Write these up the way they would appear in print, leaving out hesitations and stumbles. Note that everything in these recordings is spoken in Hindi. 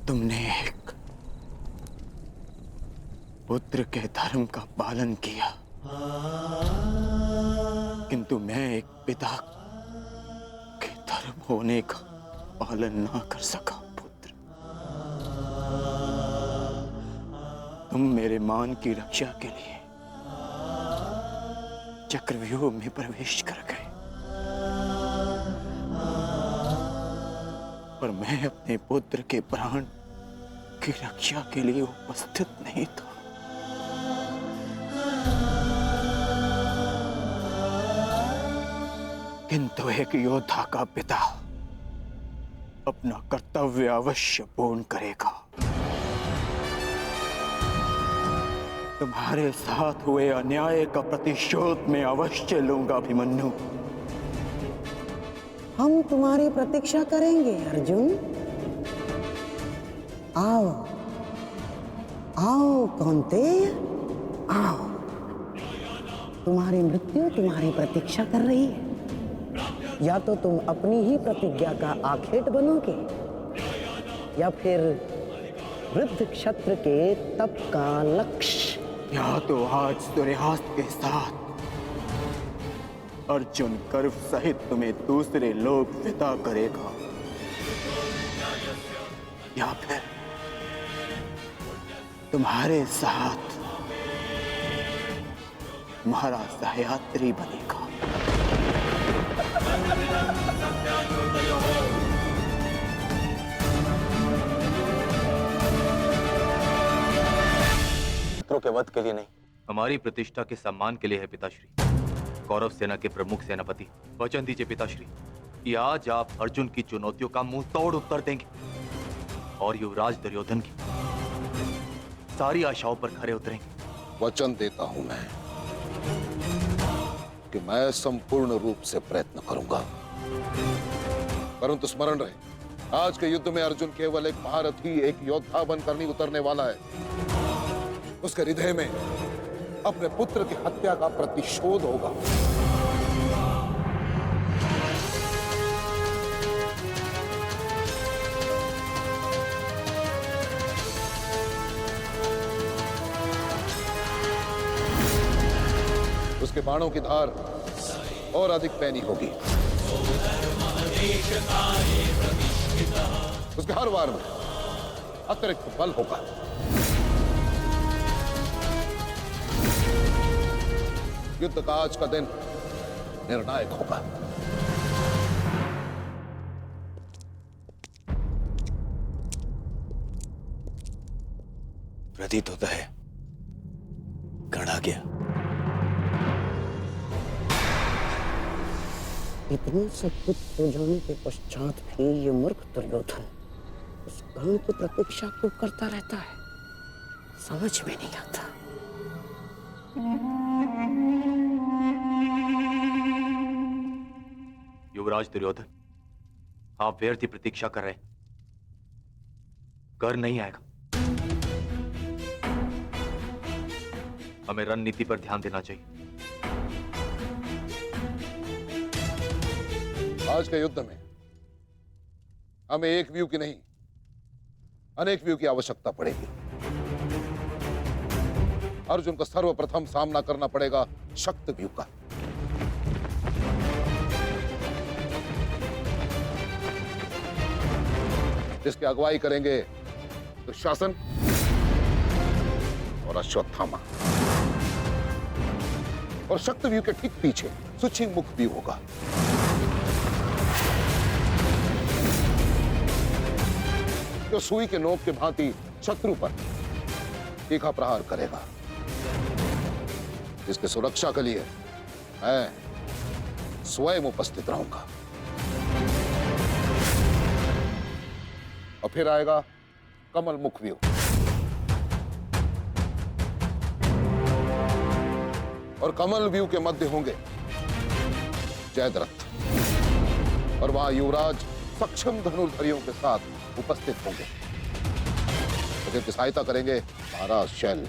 तुमने एक पुत्र के धर्म का पालन किया, किंतु मैं एक पिता के धर्म होने का पालन ना कर सका। पुत्र, तुम मेरे मान की रक्षा के लिए चक्रव्यूह में प्रवेश कर गए, पर मैं अपने पुत्र के प्राण की रक्षा के लिए उपस्थित नहीं था। किंतु एक योद्धा का पिता अपना कर्तव्य अवश्य पूर्ण करेगा। तुम्हारे साथ हुए अन्याय का प्रतिशोध मैं अवश्य लूंगा अभिमन्यु। हम तुम्हारी प्रतीक्षा करेंगे अर्जुन। आओ आओ कौन्तेय, आओ। तुम्हारी मृत्यु तुम्हारी प्रतीक्षा कर रही है। या तो तुम अपनी ही प्रतिज्ञा का आखेट बनोगे, या फिर वृद्ध क्षत्र के तप का लक्ष्य। या तो आज सूर्यास्त के साथ अर्जुन गर्व सहित तुम्हें दूसरे लोक विदा करेगा, या फिर तुम्हारे साथ महाराज सहयात्री बनेगा। शत्रु के वध के लिए नहीं, हमारी प्रतिष्ठा के सम्मान के लिए है पिताश्री। कौरव सेना के प्रमुख सेनापति, वचन दीजिए पिताश्री कि आज आप अर्जुन की चुनौतियों का मुंह तोड़ उत्तर देंगे और युवराज दुर्योधन की सारी आशाओं पर खरे उतरेंगे। वचन देता हूं मैं कि मैं संपूर्ण रूप से प्रयत्न करूंगा, परंतु स्मरण रहे, आज के युद्ध में अर्जुन केवल एक महारथी, एक योद्धा बनकर नहीं उतरने वाला है। उसके हृदय में अपने पुत्र की हत्या का प्रतिशोध होगा। उसके बाणों की धार और अधिक पैनी होगी। उसके हर वार में अतिरिक्त बल होगा। युद्ध का आज का दिन निर्णायक होगा। प्रतीत होता है गढ़ आ गया। इतने सब कुछ हो जाने के पश्चात भी ये मूर्ख दुर्योधन उस गण की प्रतीक्षा क्यों करता रहता है, समझ में नहीं आता। युवराज दुर्योधन, आप व्यर्थ ही प्रतीक्षा कर रहे हैं। कर नहीं आएगा। हमें रणनीति पर ध्यान देना चाहिए। आज के युद्ध में हमें एक व्यू की नहीं, अनेक व्यू की आवश्यकता पड़ेगी। अर्जुन को सर्वप्रथम सामना करना पड़ेगा शक्त व्यू का। जिसकी अगुवाई करेंगे दुशासन और अश्वत्थामा, और शक्त व्यू के ठीक पीछे सुछिमुख व्यू होगा। जो सुई के नोक के भांति शत्रु पर तीखा प्रहार करेगा। इसके सुरक्षा के लिए मैं स्वयं उपस्थित रहूंगा। और फिर आएगा कमल मुख व्यू, और कमल व्यू के मध्य होंगे जयद्रथ, और वहां युवराज सक्षम धनुर्धरियों के साथ उपस्थित होंगे, जिनकी सहायता करेंगे महाराज शैल्य।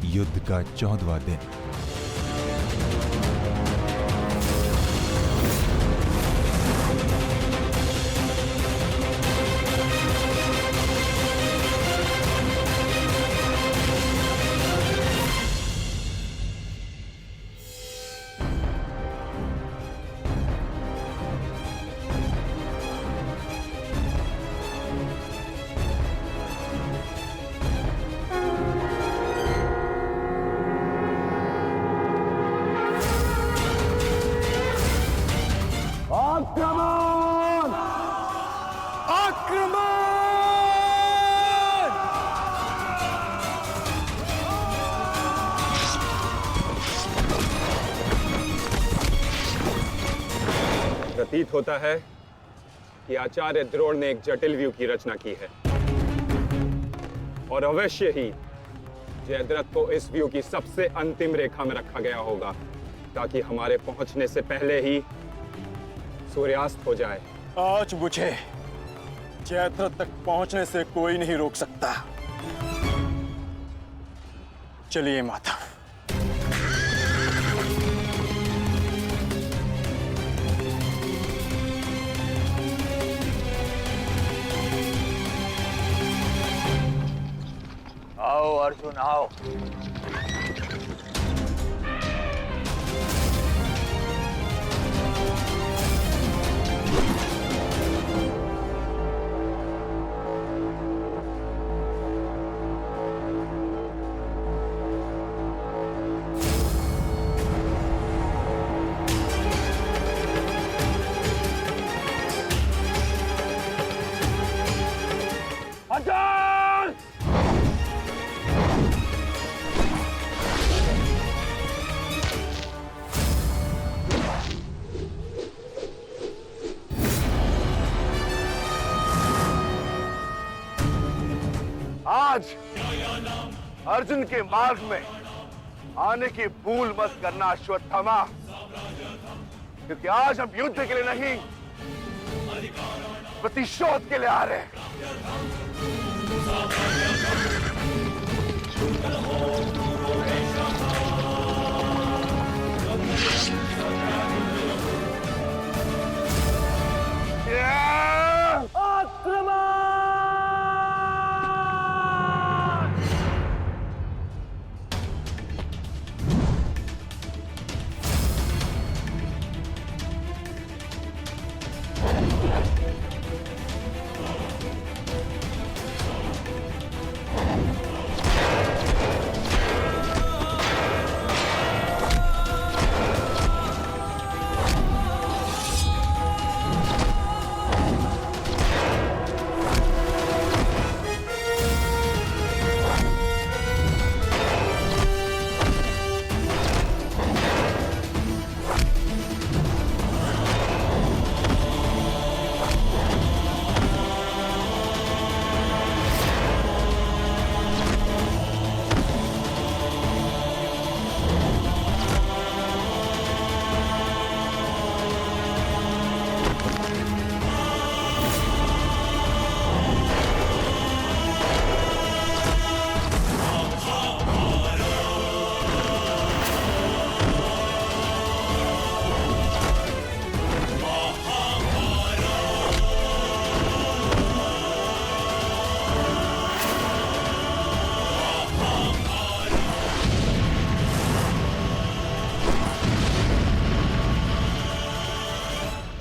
युद्ध का 14वां दिन। आक्रमण! आक्रमण! प्रतीत होता है कि आचार्य द्रोण ने एक जटिल व्यू की रचना की है और अवश्य ही जयद्रथ को इस व्यू की सबसे अंतिम रेखा में रखा गया होगा ताकि हमारे पहुंचने से पहले ही सूर्यास्त हो जाए। आज मुझे जयद्रथ तक पहुंचने से कोई नहीं रोक सकता। चलिए माता। आओ अर्जुन आओ। आज अर्जुन के मार्ग में आने की भूल मत करना अश्वत्थामा, क्योंकि आज हम युद्ध के लिए नहीं प्रतिशोध के लिए आ रहे हैं।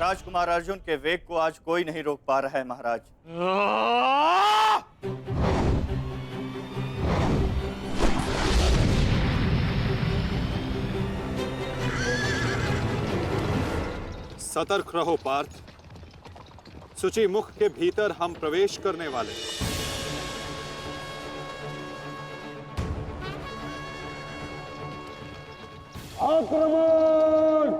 राजकुमार अर्जुन के वेग को आज कोई नहीं रोक पा रहा है महाराज। सतर्क रहो पार्थ, सूची मुख के भीतर हम प्रवेश करने वाले। आक्रमण!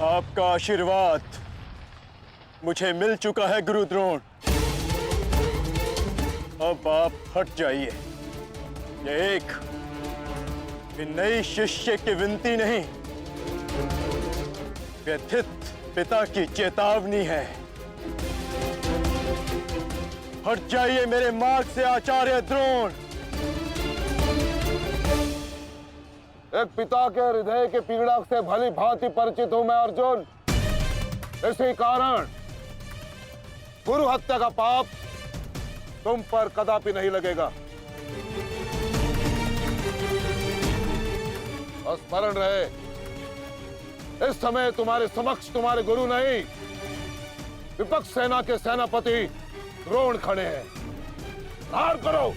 आपका आशीर्वाद मुझे मिल चुका है गुरु द्रोण। अब आप हट जाइए। ये कि नई शिष्य की विनती नहीं, व्यथित पिता की चेतावनी है। हट जाइए मेरे मार्ग से आचार्य द्रोण। एक पिता के हृदय के पीड़ा से भली भांति परिचित हूं मैं अर्जुन। इसी कारण गुरु हत्या का पाप तुम पर कदापि नहीं लगेगा। और स्मरण रहे, इस समय तुम्हारे समक्ष तुम्हारे गुरु नहीं, विपक्ष सेना के सेनापति द्रोण खड़े हैं। प्रहार करो।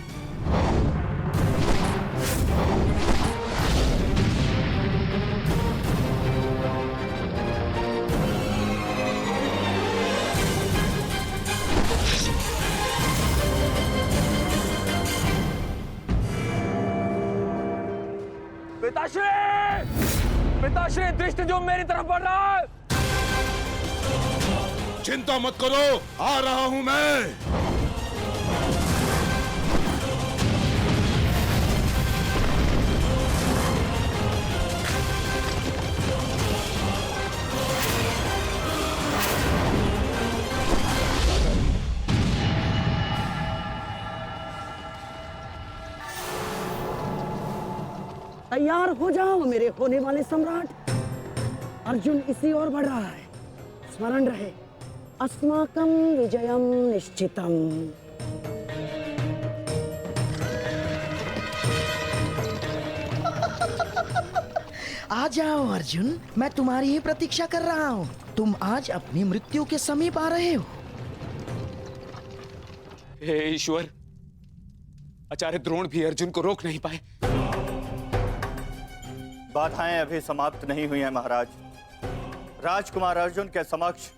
पिताश्री दृष्टि जो मेरी तरफ बढ़ रहा है। चिंता मत करो, आ रहा हूं मैं। तैयार हो जाओ मेरे होने वाले सम्राट। अर्जुन इसी ओर बढ़ रहा है। स्मरण रहे, अस्माकं विजयम निश्चितम। आ जाओ अर्जुन, मैं तुम्हारी ही प्रतीक्षा कर रहा हूँ। तुम आज अपनी मृत्यु के समीप आ रहे हो। हे ईश्वर, आचार्य द्रोण भी अर्जुन को रोक नहीं पाए। बाधाएं अभी समाप्त नहीं हुई हैं महाराज। राजकुमार अर्जुन के समक्ष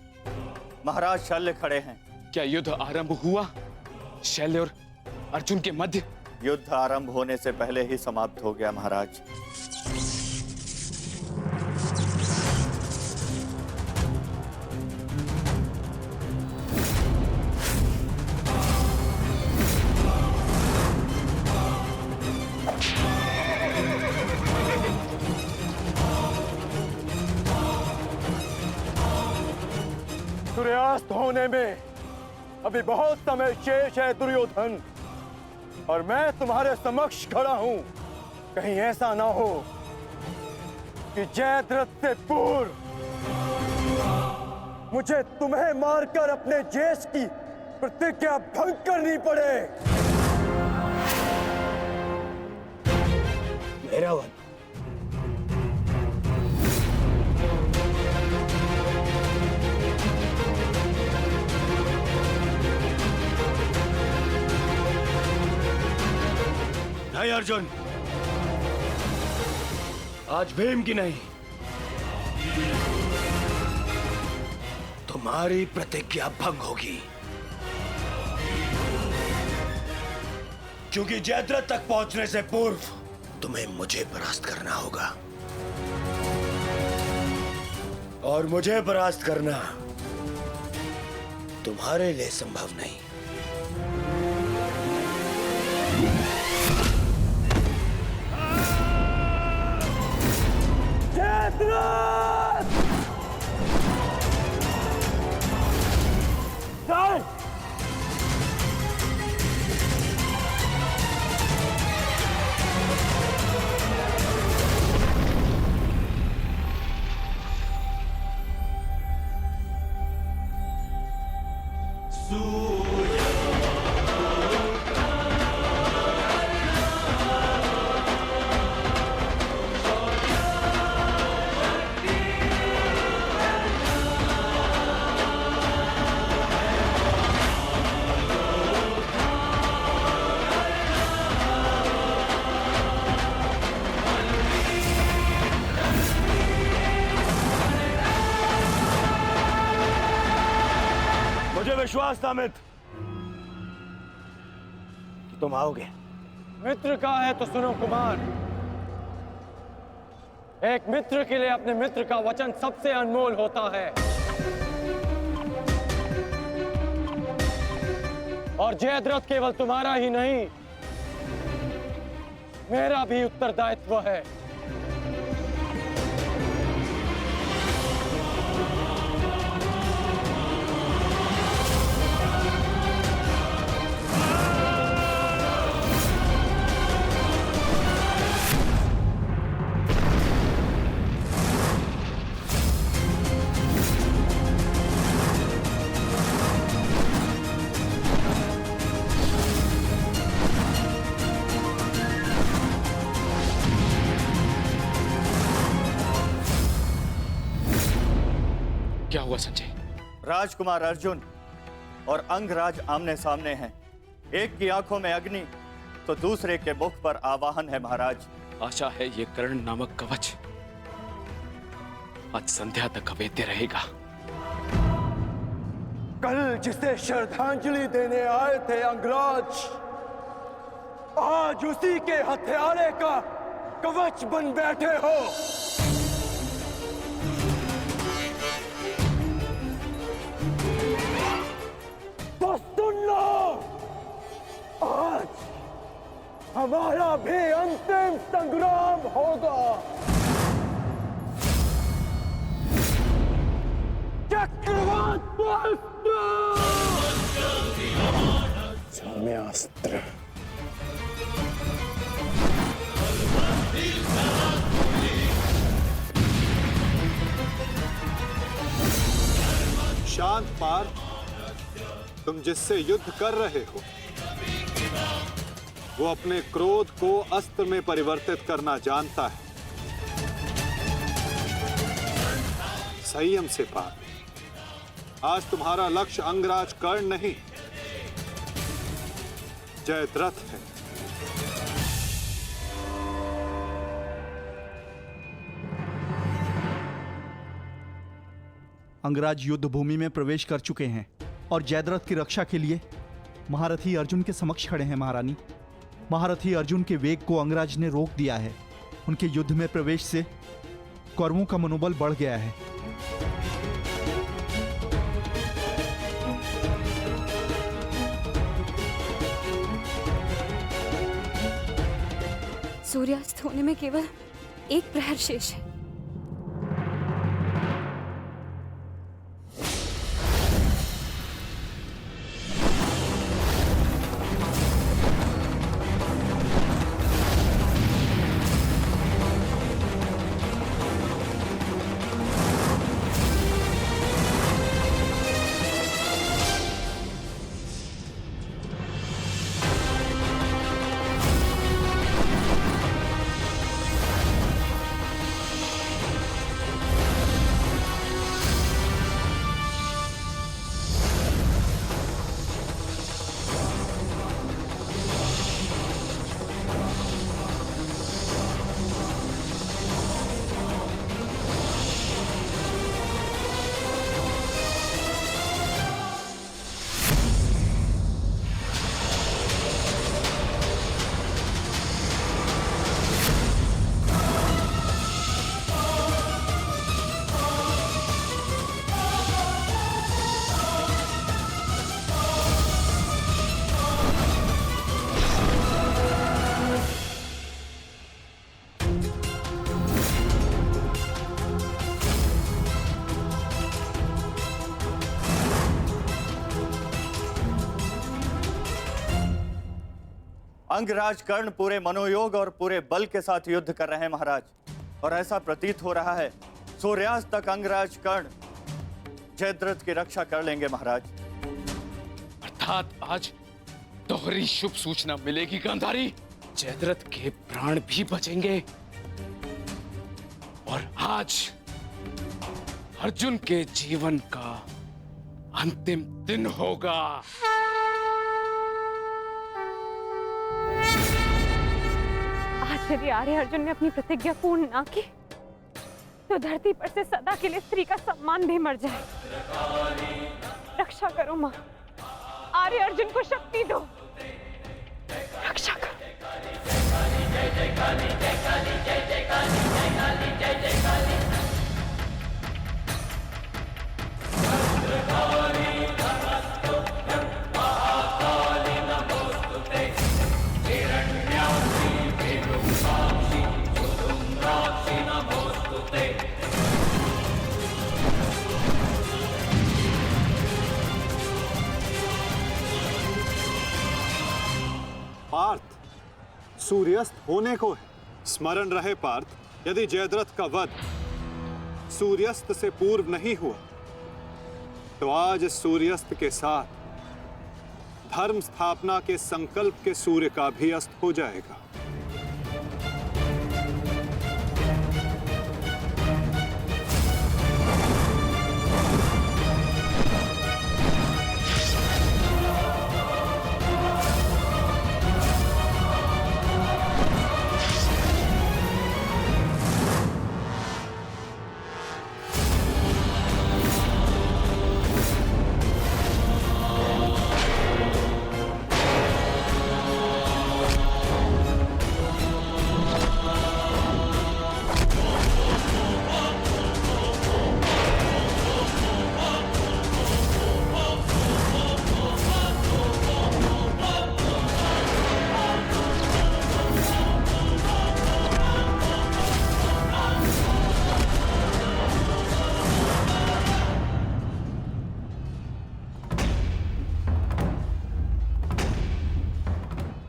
महाराज शल्य खड़े हैं। क्या युद्ध आरंभ हुआ शल्य और अर्जुन के मध्य? युद्ध आरंभ होने से पहले ही समाप्त हो गया महाराज। सूर्यास्त होने में अभी बहुत समय शेष है दुर्योधन, और मैं तुम्हारे समक्ष खड़ा हूं। कहीं ऐसा ना हो कि जयद्रथ से पूर्व मुझे तुम्हें मारकर अपने जेश की प्रतिज्ञा भंग करनी पड़े। मेरा वन नहीं अर्जुन, आज भीम की नहीं, तुम्हारी प्रतिज्ञा भंग होगी। क्योंकि जयद्रथ तक पहुंचने से पूर्व तुम्हें मुझे परास्त करना होगा, और मुझे परास्त करना तुम्हारे लिए संभव नहीं। विश्वास था मित्र कि तुम आओगे। मित्र का है तो सुनो कुमार, एक मित्र के लिए अपने मित्र का वचन सबसे अनमोल होता है। और जयद्रथ केवल तुम्हारा ही नहीं, मेरा भी उत्तरदायित्व है। क्या हुआ संजय? राजकुमार अर्जुन और अंगराज आमने सामने हैं। एक की आंखों में अग्नि तो दूसरे के मुख पर आवाहन है महाराज। आशा है ये कर्ण नामक कवच आज संध्या तक अवैध रहेगा। कल जिसे श्रद्धांजलि देने आए थे अंगराज, आज उसी के हत्यारे का कवच बन बैठे हो। तो सुन लो, आज हमारा भी अंतिम संग्राम होगा। चक्रवात सौम्यास्त्र। शांत पार्थ, तुम जिससे युद्ध कर रहे हो वो अपने क्रोध को अस्त्र में परिवर्तित करना जानता है। संयम से पार्थ, आज तुम्हारा लक्ष्य अंगराज कर्ण नहीं जयद्रथ है। अंगराज युद्ध भूमि में प्रवेश कर चुके हैं और जयद्रथ की रक्षा के लिए महारथी अर्जुन के समक्ष खड़े हैं महारानी। महारथी अर्जुन के वेग को अंगराज ने रोक दिया है। उनके युद्ध में प्रवेश से कौरवों का मनोबल बढ़ गया है। सूर्यास्त होने में केवल एक प्रहर शेष है। अंगराज कर्ण पूरे मनोयोग और पूरे बल के साथ युद्ध कर रहे हैं महाराज, और ऐसा प्रतीत हो रहा है सूर्यास्त तक अंगराज कर्ण जयद्रथ की रक्षा कर लेंगे महाराज। अर्थात आज दोहरी शुभ सूचना मिलेगी गांधारी। जयद्रथ के प्राण भी बचेंगे और आज अर्जुन के जीवन का अंतिम दिन होगा। आज यदि आर्य अर्जुन ने अपनी प्रतिज्ञा पूर्ण ना की तो धरती पर से सदा के लिए स्त्री का सम्मान भी मर जाए। रक्षा करो मां, आर्य अर्जुन को शक्ति दो, रक्षा करो। सूर्यास्त होने को है। स्मरण रहे पार्थ, यदि जयद्रथ का वध सूर्यास्त से पूर्व नहीं हुआ तो आज इस सूर्यास्त के साथ धर्म स्थापना के संकल्प के सूर्य का भी अस्त हो जाएगा।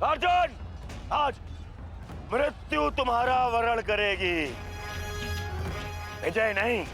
अर्जुन, आज मृत्यु तुम्हारा वरण करेगी, विजय नहीं।